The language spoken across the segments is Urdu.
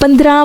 15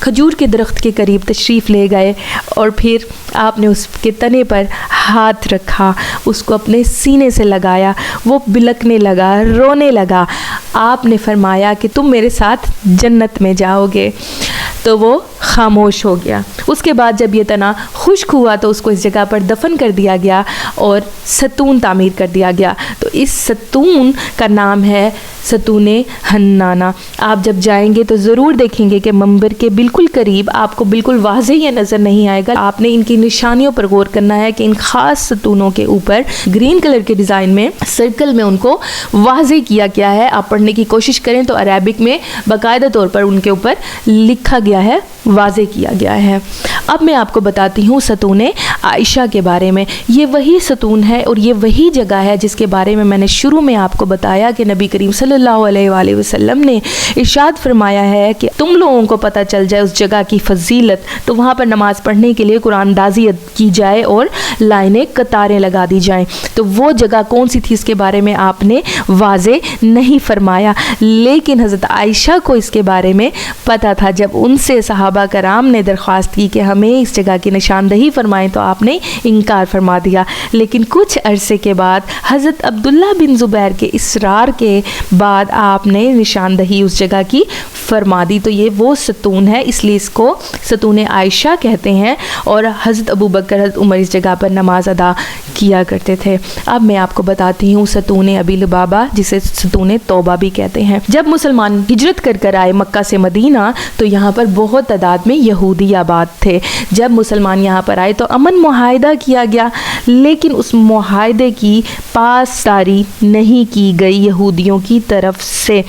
کھجور کے درخت کے قریب تشریف لے گئے اور پھر آپ نے اس کے تنے پر ہاتھ رکھا, اس کو اپنے سینے سے لگایا. وہ بلکنے لگا, رونے لگا. آپ نے فرمایا کہ تم میرے ساتھ جنت میں جاؤ گے. تو وہ خاموش ہو گیا. اس کے بعد جب یہ تنا خشک ہوا تو اس کو اس جگہ پر دفن کر دیا گیا اور ستون تعمیر کر دیا گیا. تو اس ستون کا نام ہے ستون حنانہ. آپ جب جائیں گے تو ضرور دیکھیں گے کہ منبر کے بالکل قریب آپ کو بالکل واضح یہ نظر نہیں آئے گا. آپ نے ان کی نشانیوں پر غور کرنا ہے کہ ان خاص ستونوں کے اوپر گرین کلر کے ڈیزائن میں سرکل میں ان کو واضح کیا گیا ہے. آپ پڑھنے کی کوشش کریں تو عربک میں باقاعدہ طور پر ان کے اوپر لکھا گیا ہے, واضح کیا گیا ہے. اب میں آپ کو بتاتی ہوں ستون عائشہ کے بارے میں. یہ وہی ستون ہے اور یہ وہی جگہ ہے جس کے بارے میں نے شروع میں آپ کو بتایا کہ نبی کریم صلی اللہ علیہ وآلہ وسلم نے ارشاد فرمایا ہے کہ تم لوگوں کو پتہ چل جائے اس جگہ کی فضیلت تو وہاں پر نماز پڑھنے کے لیے قرآن اندازی کی جائے اور لائنیں قطاریں لگا دی جائیں. تو وہ جگہ کون سی تھی اس کے بارے میں آپ نے واضح نہیں فرمایا, لیکن حضرت عائشہ کو اس کے بارے میں پتہ تھا. جب ان سے صحابہ کرام نے درخواست کی کہ ہمیں اس جگہ کی نشاندہی فرمائیں تو آپ نے انکار فرما دیا. لیکن کچھ عرصے کے بعد حضرت عبداللہ بن زبیر کے اصرار کے بعد آپ نے نشاندہی اس جگہ کی فرما دی. تو یہ وہ ستون ہے, اس لیے اس کو ستون عائشہ کہتے ہیں. اور حضرت ابو بکر حضرت عمر اس جگہ پر نماز ادا کیا کرتے تھے. اب میں آپ کو بتاتی ہوں ستون ابی لبابہ جسے ستون توبہ بھی کہتے ہیں. جب مسلمان ہجرت کر آئے مکہ سے مدینہ تو یہاں پر بہت تعداد میں یہودی آباد تھے. جب مسلمان یہاں پر آئے تو امن معاہدہ کیا گیا, لیکن اس معاہدے کی پاسداری نہیں کی گئی یہودیوں کی طرف سے.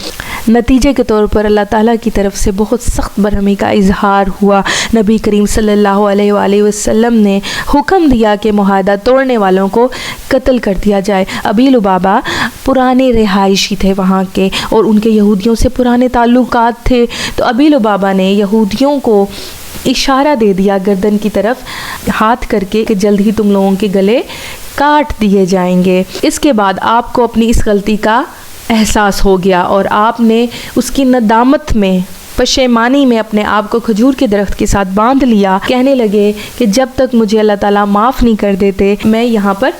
نتیجے کے طور پر اللہ تعالیٰ کی طرف سے بہت سخت برہمی کا اظہار ہوا. نبی کریم صلی اللہ علیہ وآلہ وسلم نے حکم دیا کہ معاہدہ توڑنے والوں کو قتل کر دیا جائے. ابی لبابہ پرانے رہائشی تھے وہاں کے اور ان کے یہودیوں سے پرانے تعلقات تھے. تو ابی لبابہ نے یہودیوں کو اشارہ دے دیا گردن کی طرف ہاتھ کر کے کہ جلد ہی تم لوگوں کے گلے کاٹ دیے جائیں گے. اس کے بعد آپ کو اپنی اس غلطی کا احساس ہو گیا اور آپ نے اس کی ندامت میں پشیمانی میں اپنے آپ کو کھجور کے درخت کے ساتھ باندھ لیا. کہنے لگے کہ جب تک مجھے اللہ تعالیٰ معاف نہیں کر دیتے میں یہاں پر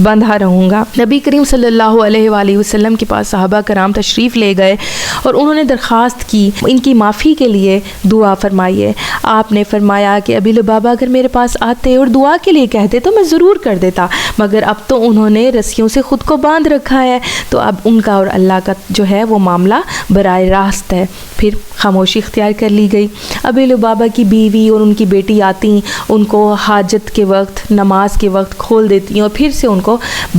بندھا رہوں گا. نبی کریم صلی اللہ علیہ وآلہ وسلم کے پاس صحابہ کرام تشریف لے گئے اور انہوں نے درخواست کی ان کی معافی کے لیے دعا فرمائیے. آپ نے فرمایا کہ ابی لبابہ اگر میرے پاس آتے اور دعا کے لیے کہتے تو میں ضرور کر دیتا, مگر اب تو انہوں نے رسیوں سے خود کو باندھ رکھا ہے تو اب ان کا اور اللہ کا جو ہے وہ معاملہ براہ راست ہے. پھر خاموشی اختیار کر لی گئی. ابی لبابہ کی بیوی اور ان کی بیٹی آتی, ان کو حاجت کے وقت نماز کے وقت کھول دیتی اور پھر سے ان کو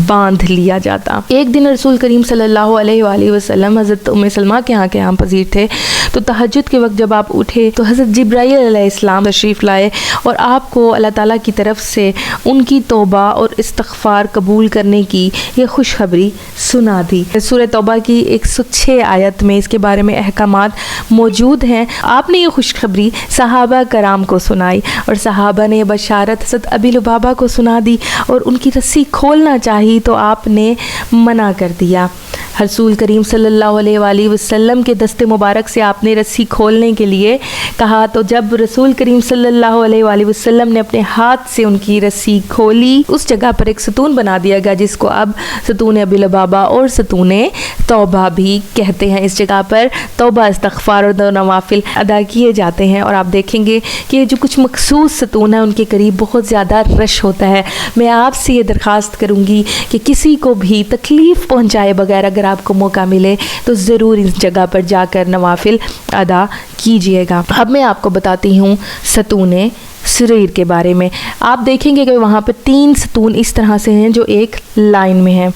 باندھ لیا جاتا. ایک دن رسول کریم صلی اللہ علیہ وآلہ وسلم حضرت ام سلمہ کے ہاں قیام پذیر تھے. تو تہجد کے وقت جب آپ اٹھے تو حضرت جبرائیل علیہ السلام تشریف لائے اور آپ کو اللہ تعالیٰ کی طرف سے ان کی توبہ اور استغفار قبول کرنے کی یہ خوشخبری سنا دی. سورہ توبہ کی 106 آیت میں اس کے بارے میں احکامات موجود ہیں. آپ نے یہ خوشخبری صحابہ کرام کو سنائی اور صحابہ نے یہ بشارت حضرت ابی لبابہ کو سنا دی اور ان کی رسی کھولنا چاہی تو آپ نے منع کر دیا. رسول کریم صلی اللہ علیہ وآلہ وسلم کے دست مبارک سے آپ نے رسی کھولنے کے لیے کہا تو جب رسول کریم صلی اللہ علیہ وآلہ وسلم نے اپنے ہاتھ سے ان کی رسی کھولی اس جگہ پر ایک ستون بنا دیا گیا جس کو اب ستون ابی لبابہ اور ستون توبہ بھی کہتے ہیں. اس جگہ پر توبہ استغفار اور دو نوافل ادا کیے جاتے ہیں اور آپ دیکھیں گے کہ جو کچھ مخصوص ستون ہیں ان کے قریب بہت زیادہ رش ہوتا ہے. میں آپ سے یہ درخواست کروں گی کہ کسی کو بھی تکلیف پہنچائے بغیر اگر آپ کو موقع ملے تو ضرور اس جگہ پر جا کر نوافل ادا کیجئے گا. اب میں آپ کو بتاتی ہوں ستون سریر کے بارے میں. آپ دیکھیں گے کہ وہاں پہ 3 ستون اس طرح سے ہیں جو ایک لائن میں ہیں.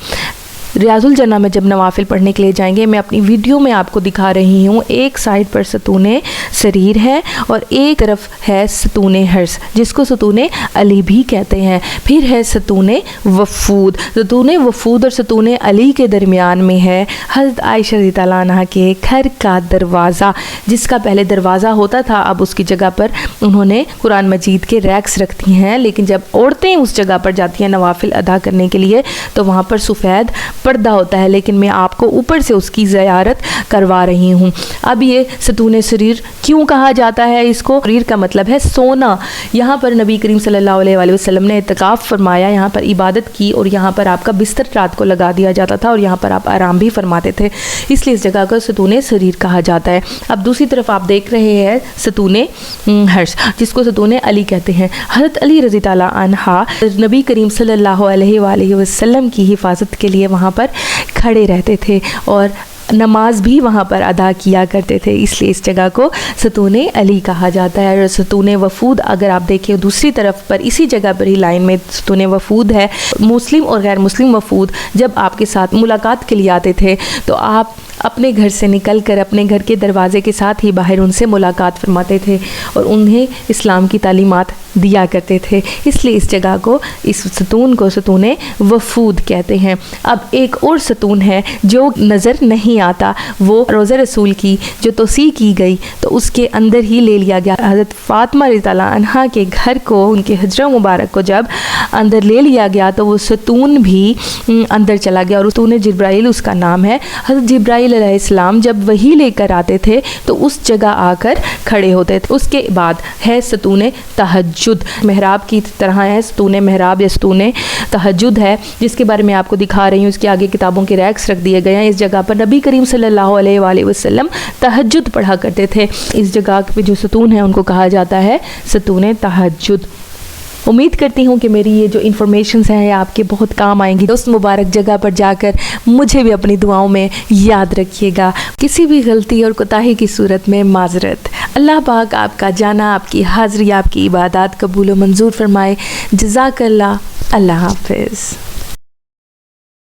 ریاض الجنہ میں جب نوافل پڑھنے کے لیے جائیں گے میں اپنی ویڈیو میں آپ کو دکھا رہی ہوں, ایک سائڈ پر ستون سریر ہے اور ایک طرف ہے ستون حرس جس کو ستون علی بھی کہتے ہیں. پھر ہے ستون وفود. ستون وفود اور ستون علی کے درمیان میں ہے حضرت عائشہ رضی اللہ عنہا کے گھر کا دروازہ جس کا پہلے دروازہ ہوتا تھا, اب اس کی جگہ پر انہوں نے قرآن مجید کے ریکس رکھتی ہیں. لیکن جب عورتیں اس جگہ پر جاتی ہیں نوافل ادا کرنے کے لیے تو وہاں پر سفید پردہ ہوتا ہے، لیکن میں آپ کو اوپر سے اس کی زیارت کروا رہی ہوں۔ اب یہ ستون سریر کیوں کہا جاتا ہے اس کو؟ سریر کا مطلب ہے سونا۔ یہاں پر نبی کریم صلی اللہ علیہ وآلہ وسلم نے اعتکاف فرمایا، یہاں پر عبادت کی، اور یہاں پر آپ کا بستر رات کو لگا دیا جاتا تھا، اور یہاں پر آپ آرام بھی فرماتے تھے، اس لیے اس جگہ کو ستون سریر کہا جاتا ہے۔ اب دوسری طرف آپ دیکھ رہے ہیں ستون عرش، جس کو ستون علی کہتے ہیں۔ حضرت علی رضی اللہ عنہ نبی کریم صلی اللہ علیہ وآلہ وسلم کی حفاظت کے لیے وہاں پر کھڑے رہتے تھے اور نماز بھی وہاں پر ادا کیا کرتے تھے، اس لیے اس جگہ کو ستون علی کہا جاتا ہے۔ اور ستون وفود اگر آپ دیکھیں دوسری طرف پر اسی جگہ پر ہی لائن میں ستون وفود ہے۔ مسلم اور غیر مسلم وفود جب آپ کے ساتھ ملاقات کے لیے آتے تھے تو آپ اپنے گھر سے نکل کر اپنے گھر کے دروازے کے ساتھ ہی باہر ان سے ملاقات فرماتے تھے اور انہیں اسلام کی تعلیمات دیا کرتے تھے، اس لیے اس جگہ کو، اس ستون کو ستون وفود کہتے ہیں۔ اب ایک اور ستون ہے جو نظر نہیں آتا، وہ روضہ رسول کی جو توسیع کی گئی تو اس کے اندر ہی لے لیا گیا۔ حضرت فاطمہ رضی اللہ عنہا کے گھر کو، ان کے حجرہ مبارک کو جب اندر لے لیا گیا تو وہ ستون بھی اندر چلا گیا، اور ستون جبرائیل اس کا نام ہے۔ حضرت جبرائیل علیہ السلام جب وحی لے کر آتے تھے تو اس جگہ آ کر کھڑے ہوتے تھے۔ اس کے بعد ہے ستون تہجد، محراب کی طرح ہے، ستون محراب یا ستون تہجد ہے، جس کے بارے میں آپ کو دکھا رہی ہوں۔ اس کے آگے کتابوں کے ریکس رکھ دیے گئے ہیں۔ اس جگہ پر نبی کریم صلی اللہ علیہ وآلہ وسلم تہجد پڑھا کرتے تھے۔ اس جگہ پہ جو ستون ہے ان کو کہا جاتا ہے ستون تہجد۔ امید کرتی ہوں کہ میری یہ جو انفارمیشنز ہیں آپ کے بہت کام آئیں گی۔ اس مبارک جگہ پر جا کر مجھے بھی اپنی دعاؤں میں یاد رکھیے گا۔ کسی بھی غلطی اور کوتاہی کی صورت میں معذرت۔ اللہ پاک آپ کا جانا، آپ کی حاضری، آپ کی عبادات قبول و منظور فرمائے۔ جزاک اللہ۔ اللہ حافظ۔